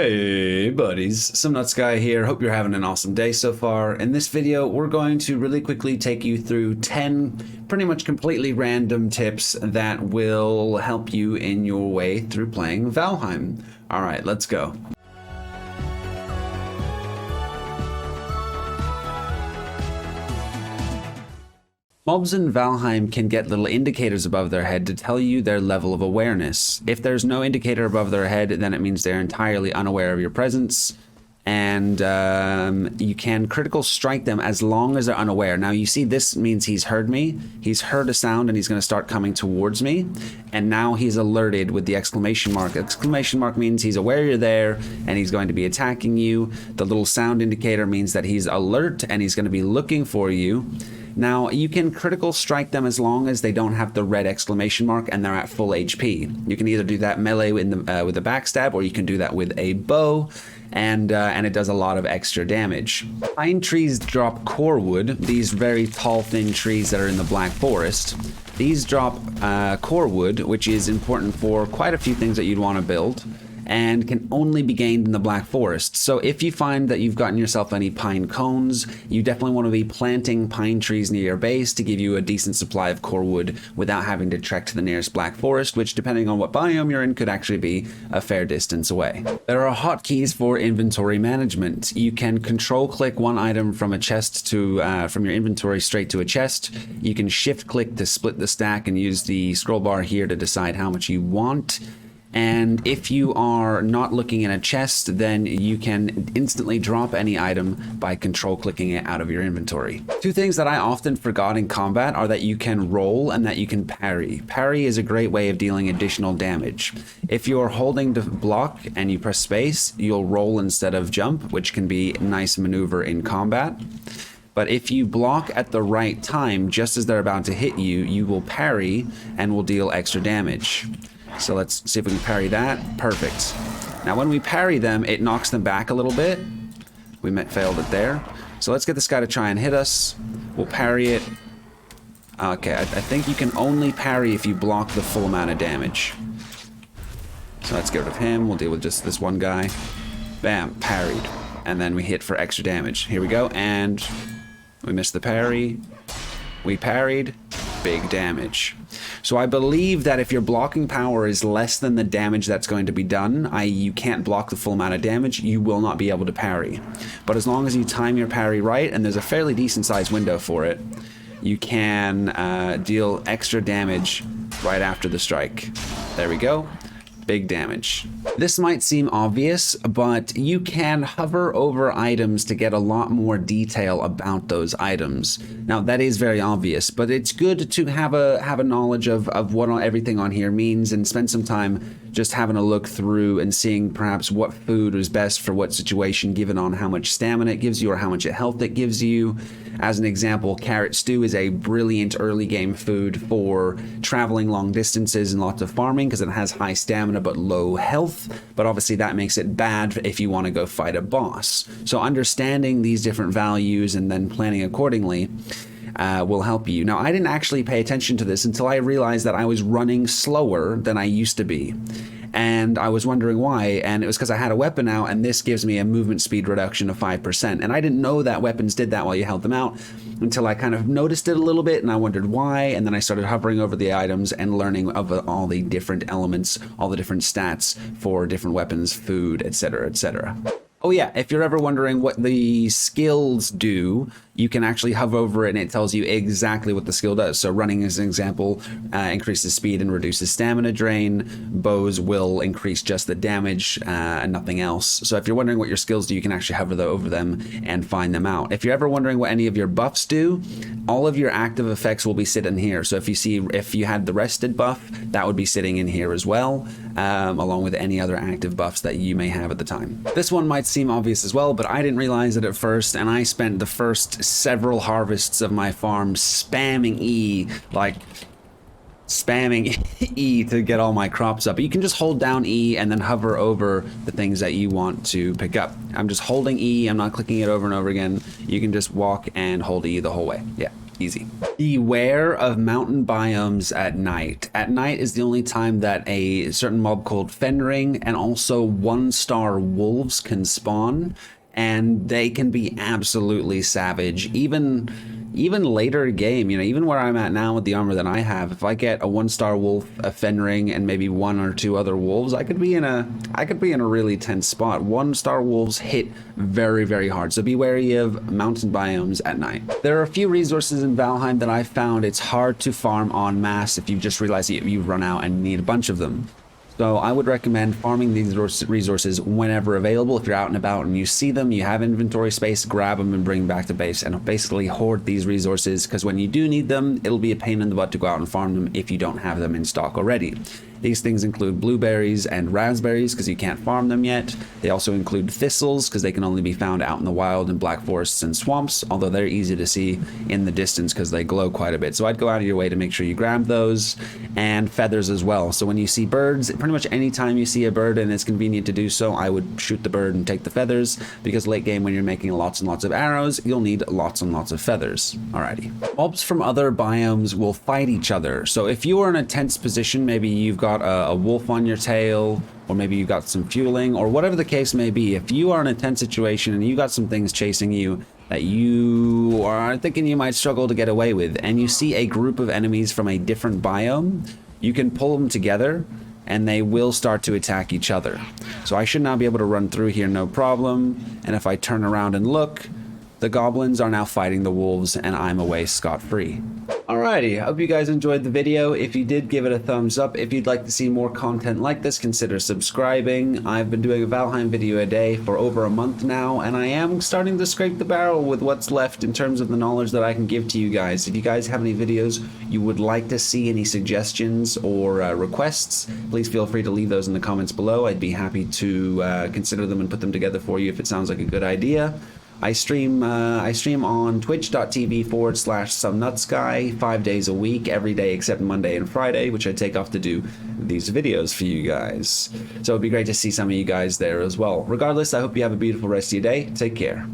Hey buddies, SomeNutzGuy here. Hope you're having an awesome day so far. In this video, we're going to really quickly take you through 10 pretty much completely random tips that will help you in your way through playing Valheim. Alright, let's go. Mobs in Valheim can get little indicators above their head to tell you their level of awareness. If there's no indicator above their head, then it means they're entirely unaware of your presence, and you can critical strike them as long as they're unaware. Now you see this means he's heard me, he's heard a sound, and he's going to start coming towards me, and now he's alerted with the exclamation mark. Exclamation mark means he's aware you're there, and he's going to be attacking you. The little sound indicator means that he's alert, and he's going to be looking for you. Now, you can critical strike them as long as they don't have the red exclamation mark and they're at full HP. You can either do that melee with a backstab, or you can do that with a bow, and it does a lot of extra damage. Pine trees drop core wood, these very tall, thin trees that are in the Black Forest. These drop core wood, which is important for quite a few things that you'd want to build, and can only be gained in the Black Forest. So if you find that you've gotten yourself any pine cones, you definitely want to be planting pine trees near your base to give you a decent supply of core wood without having to trek to the nearest Black Forest, which, depending on what biome you're in, could actually be a fair distance away. There are hotkeys for inventory management. You can control click one item from a chest to from your inventory straight to a chest. You can shift click to split the stack and use the scroll bar here to decide how much you want. And if you are not looking in a chest, then you can instantly drop any item by control clicking it out of your inventory. Two things that I often forgot in combat are that you can roll and that you can parry. Parry is a great way of dealing additional damage. If you're holding the block and you press space, you'll roll instead of jump, which can be a nice maneuver in combat. But if you block at the right time, just as they're about to hit you, you will parry and will deal extra damage. So let's see if we can parry that. Perfect. Now when we parry them, it knocks them back a little bit. We failed it there. So let's get this guy to try and hit us. We'll parry it. Okay, I think you can only parry if you block the full amount of damage. So let's get rid of him. We'll deal with just this one guy. Bam, parried. And then we hit for extra damage. Here we go, and we missed the parry. We parried. Big damage. So I believe that if your blocking power is less than the damage that's going to be done, i.e. you can't block the full amount of damage, you will not be able to parry. But as long as you time your parry right, and there's a fairly decent sized window for it, you can deal extra damage right after the strike. There we go. Big damage. This might seem obvious, but you can hover over items to get a lot more detail about those items. Now that is very obvious, but it's good to have a knowledge of what everything on here means, and spend some time just having a look through and seeing perhaps what food is best for what situation, given on how much stamina it gives you or how much health it gives you. As an example, carrot stew is a brilliant early game food for traveling long distances and lots of farming, because it has high stamina but low health, but obviously that makes it bad if you want to go fight a boss. So understanding these different values and then planning accordingly will help you. Now, I didn't actually pay attention to this until I realized that I was running slower than I used to be. And I was wondering why, and it was because I had a weapon out, and this gives me a movement speed reduction of 5%. And I didn't know that weapons did that while you held them out until I kind of noticed it a little bit, and I wondered why, and then I started hovering over the items and learning of all the different elements, all the different stats for different weapons, food, etc., etc. Oh yeah, if you're ever wondering what the skills do, you can actually hover over it and it tells you exactly what the skill does. So running, as an example, increases speed and reduces stamina drain. Bows will increase just the damage and nothing else. So if you're wondering what your skills do, you can actually hover over them and find them out. If you're ever wondering what any of your buffs do, all of your active effects will be sitting here. So if you had the rested buff, that would be sitting in here as well, along with any other active buffs that you may have at the time. This one might seem obvious as well, but I didn't realize it at first, and I spent the first several harvests of my farm spamming E, like spamming E to get all my crops up. But you can just hold down E and then hover over the things that you want to pick up. I'm just holding E, I'm not clicking it over and over again. You can just walk and hold E the whole way. Yeah. Easy. Beware of mountain biomes at night. At night is the only time that a certain mob called Fenring and also 1-star wolves can spawn, and they can be absolutely savage. Even later game, even where I'm at now with the armor that I have, if I get a 1-star wolf, a Fenring, and maybe 1 or 2 other wolves, I could be in a really tense spot. 1-star wolves hit very, very hard, so be wary of mountain biomes at night. There are a few resources in Valheim that I found it's hard to farm en masse if you just realize you've run out and need a bunch of them. So I would recommend farming these resources whenever available. If you're out and about and you see them, you have inventory space, grab them and bring back to base and basically hoard these resources, because when you do need them, it'll be a pain in the butt to go out and farm them if you don't have them in stock already. These things include blueberries and raspberries because you can't farm them yet. They also include thistles because they can only be found out in the wild in black forests and swamps, although they're easy to see in the distance because they glow quite a bit. So I'd go out of your way to make sure you grab those, and feathers as well. So when you see birds, pretty much any time you see a bird and it's convenient to do so, I would shoot the bird and take the feathers, because late game when you're making lots and lots of arrows, you'll need lots and lots of feathers. Alrighty. Mobs from other biomes will fight each other. So if you are in a tense position, maybe you've got a wolf on your tail, or maybe you got some fueling, or whatever the case may be. If you are in a tense situation and you got some things chasing you that you are thinking you might struggle to get away with, and you see a group of enemies from a different biome, you can pull them together and they will start to attack each other. So I should now be able to run through here no problem, and if I turn around and look, the goblins are now fighting the wolves and I'm away scot-free. Alrighty, I hope you guys enjoyed the video. If you did, give it a thumbs up. If you'd like to see more content like this, consider subscribing. I've been doing a Valheim video a day for over a month now, and I am starting to scrape the barrel with what's left in terms of the knowledge that I can give to you guys. If you guys have any videos you would like to see, any suggestions or requests, please feel free to leave those in the comments below. I'd be happy to consider them and put them together for you if it sounds like a good idea. I stream on twitch.tv/SomeNutzGuy 5 days a week, every day except Monday and Friday, which I take off to do these videos for you guys. So it'd be great to see some of you guys there as well. Regardless, I hope you have a beautiful rest of your day. Take care.